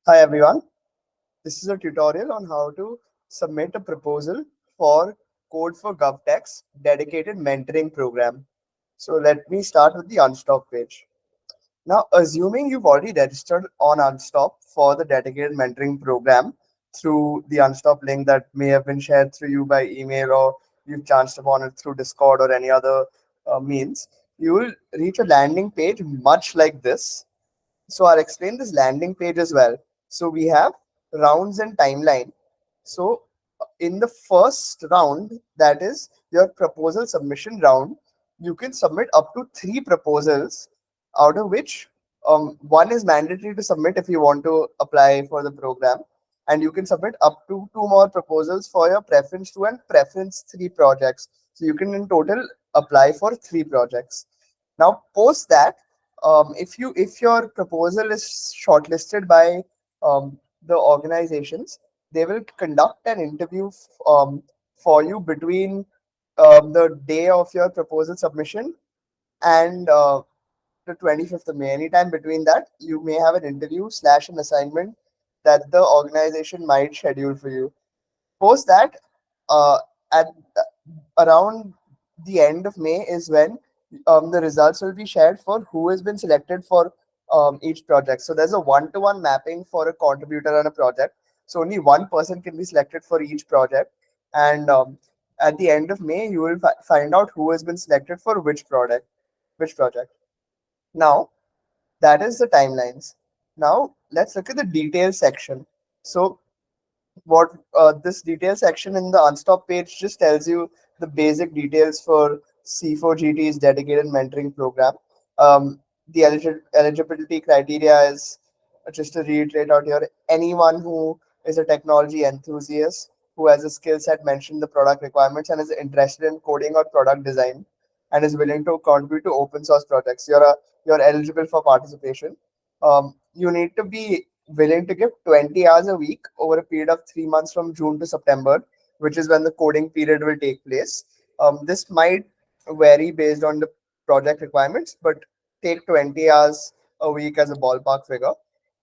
Hi everyone, this is a tutorial on how to submit a proposal for Code for GovTech's dedicated mentoring program. So let me start with the Unstop page. Now, assuming you've already registered on Unstop for the dedicated mentoring program through the Unstop link that may have been shared through you by email or you've chanced upon it through Discord or any other means, you will reach a landing page much like this. So I'll explain this landing page as well. So we have rounds and timeline. So in the first round, that is your proposal submission round, you can submit up to three proposals, out of which one is mandatory to submit if you want to apply for the program, and you can submit up to two more proposals for your preference two and preference three projects. So you can in total apply for three projects. Now, post that, if your proposal is shortlisted by the organizations, they will conduct an interview for you between the day of your proposal submission and the 25th of May. Anytime between that, you may have an interview slash an assignment that the organization might schedule for you. Post that, uh, at around the end of May is when the results will be shared for who has been selected for each project. So there's a one-to-one mapping for a contributor on a project. So only one person can be selected for each project, and at the end of May, you will find out who has been selected for which product, which project. Now that is the timelines. Now let's look at the details section. So what this detail section in the Unstop page just tells you the basic details for C4GT's dedicated mentoring program. The eligibility criteria is, just to reiterate out here, anyone who is a technology enthusiast who has a skill set, mentioned the product requirements, and is interested in coding or product design and is willing to contribute to open source projects. You're eligible for participation. You need to be willing to give 20 hours a week over a period of 3 months from June to September, which is when the coding period will take place. This might vary based on the project requirements, but take 20 hours a week as a ballpark figure.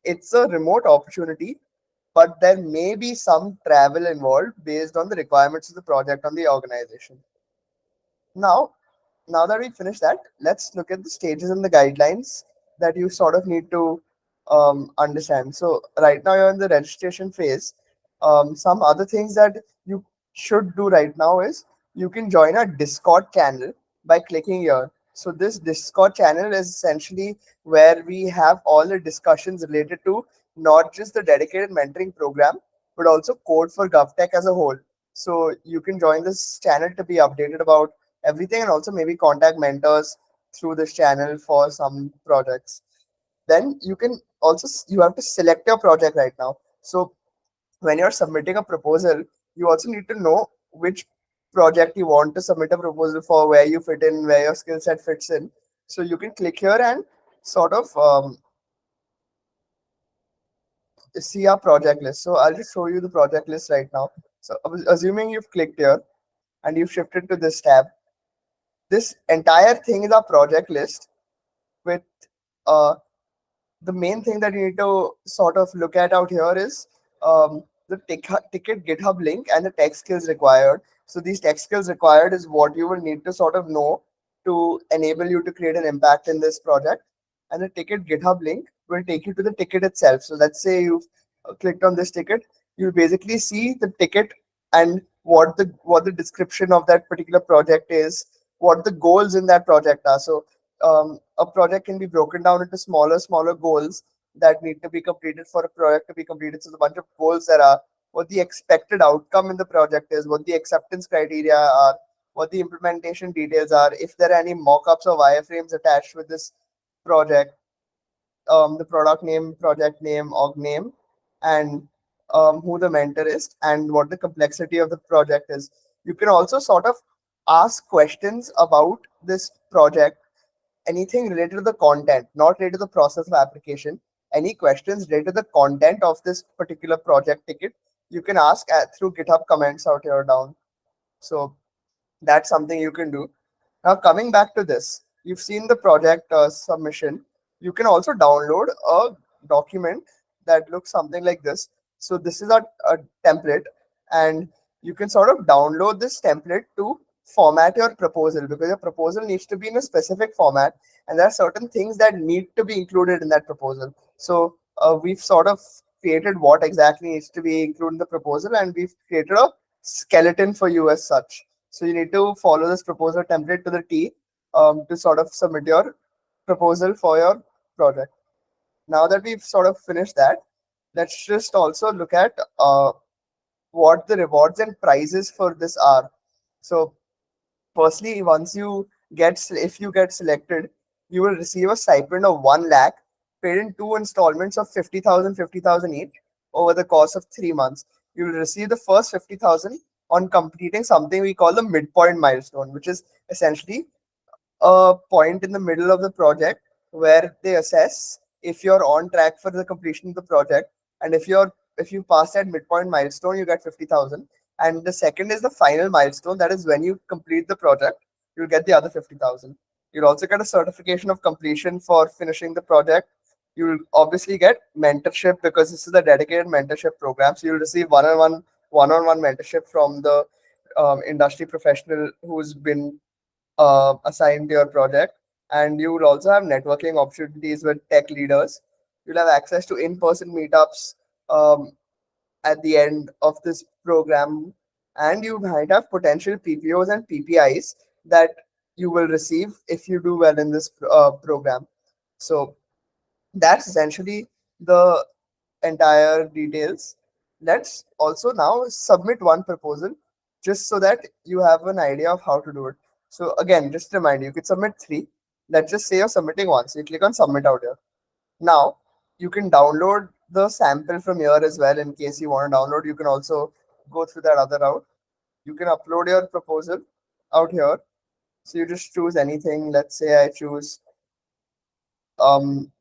It's a remote opportunity, but there may be some travel involved based on the requirements of the project on the organization. Now, now that we finished that, let's look at the stages and the guidelines that you sort of need to understand. So right now you're in the registration phase. Some other things that you should do right now is you can join a Discord channel by clicking here. So this Discord channel is essentially where we have all the discussions related to not just the dedicated mentoring program, but also code for GovTech as a whole. So you can join this channel to be updated about everything and also maybe contact mentors through this channel for some projects. Then you can also, you have to select your project right now. So when you're submitting a proposal, you also need to know which project you want to submit a proposal for, where you fit in, where your skill set fits in. So you can click here and sort of see our project list. So I'll just show you the project list right now. So assuming you've clicked here and you've shifted to this tab, this entire thing is our project list with uh, the main thing that you need to sort of look at out here is the ticket GitHub link and the tech skills required. So these tech skills required is what you will need to sort of know to enable you to create an impact in this project. And the ticket GitHub link will take you to the ticket itself. So let's say you've clicked on this ticket, you'll basically see the ticket and what the description of that particular project is, what the goals in that project are. So a project can be broken down into smaller goals that need to be completed for a project to be completed. So the bunch of goals there are, what the expected outcome in the project is, what the acceptance criteria are, what the implementation details are, if there are any mock-ups or wireframes attached with this project, the product name, project name, org name, and who the mentor is, and what the complexity of the project is. You can also sort of ask questions about this project, anything related to the content, not related to the process of application. Any questions related to the content of this particular project ticket, you can ask through GitHub comments out here down. So that's something you can do. Now, coming back to this, you've seen the project submission. You can also download a document that looks something like this. So this is a template, and you can sort of download this template to format your proposal, because your proposal needs to be in a specific format, and there are certain things that need to be included in that proposal. So we've sort of created what exactly needs to be included in the proposal, and we've created a skeleton for you as such. So you need to follow this proposal template to the T, to sort of submit your proposal for your project. Now that we've sort of finished that, let's just also look at what the rewards and prizes for this are. So firstly, once you if you get selected, you will receive a stipend of 1 lakh paid in two installments of 50,000 each over the course of 3 months. You will receive the first 50,000 on completing something we call the midpoint milestone, which is essentially a point in the middle of the project where they assess if you're on track for the completion of the project, and if you pass that midpoint milestone, you get 50,000. And the second is the final milestone, that is when you complete the project, you'll get the other 50,000. You'll also get a certification of completion for finishing the project. You'll obviously get mentorship, because this is a dedicated mentorship program, so you'll receive one-on-one mentorship from the industry professional who's been assigned to your project. And you will also have networking opportunities with tech leaders. You'll have access to in-person meetups um, at the end of this program, and you might have potential PPOs and PPIs that you will receive if you do well in this program. So that's essentially the entire details. Let's also now submit one proposal, just so that you have an idea of how to do it. So again, just remind you, you can submit three. Let's just say you're submitting one. So you click on submit out here. Now you can download the sample from here as well in case you want to download. You can also go through that other route. You can upload your proposal out here. So you just choose anything. Let's say I choose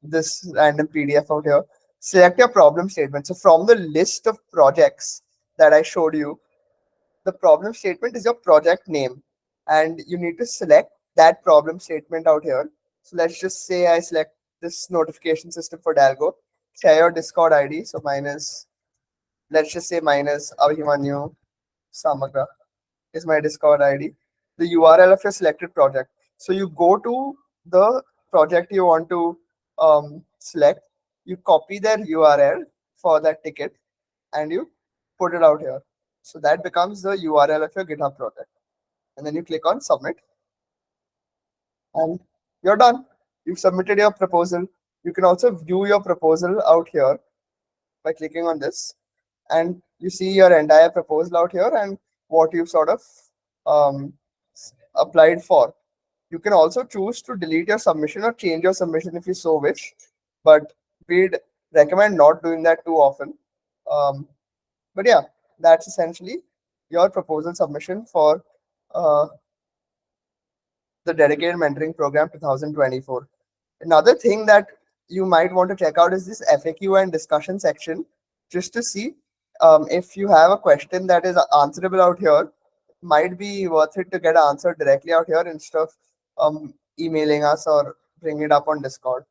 this random PDF out here. Select your problem statement. So from the list of projects that I showed you, the problem statement is your project name, and you need to select that problem statement out here. So let's just say I select this notification system for Dalgo. Share your Discord ID. So let's just say minus Abhimanyu Samagra is my Discord ID. The URL of your selected project. So you go to the project you want to select, you copy their URL for that ticket, and you put it out here. So that becomes the URL of your GitHub project. And then you click on submit, and you're done. You've submitted your proposal. You can also view your proposal out here by clicking on this, and you see your entire proposal out here and what you've sort of um, applied for. You can also choose to delete your submission or change your submission if you so wish, but we'd recommend not doing that too often. Um, but yeah, that's essentially your proposal submission for uh, the dedicated mentoring program 2024. Another thing that you might want to check out is this FAQ and discussion section, just to see if you have a question that is answerable out here. Might be worth it to get answered directly out here instead of emailing us or bring it up on Discord.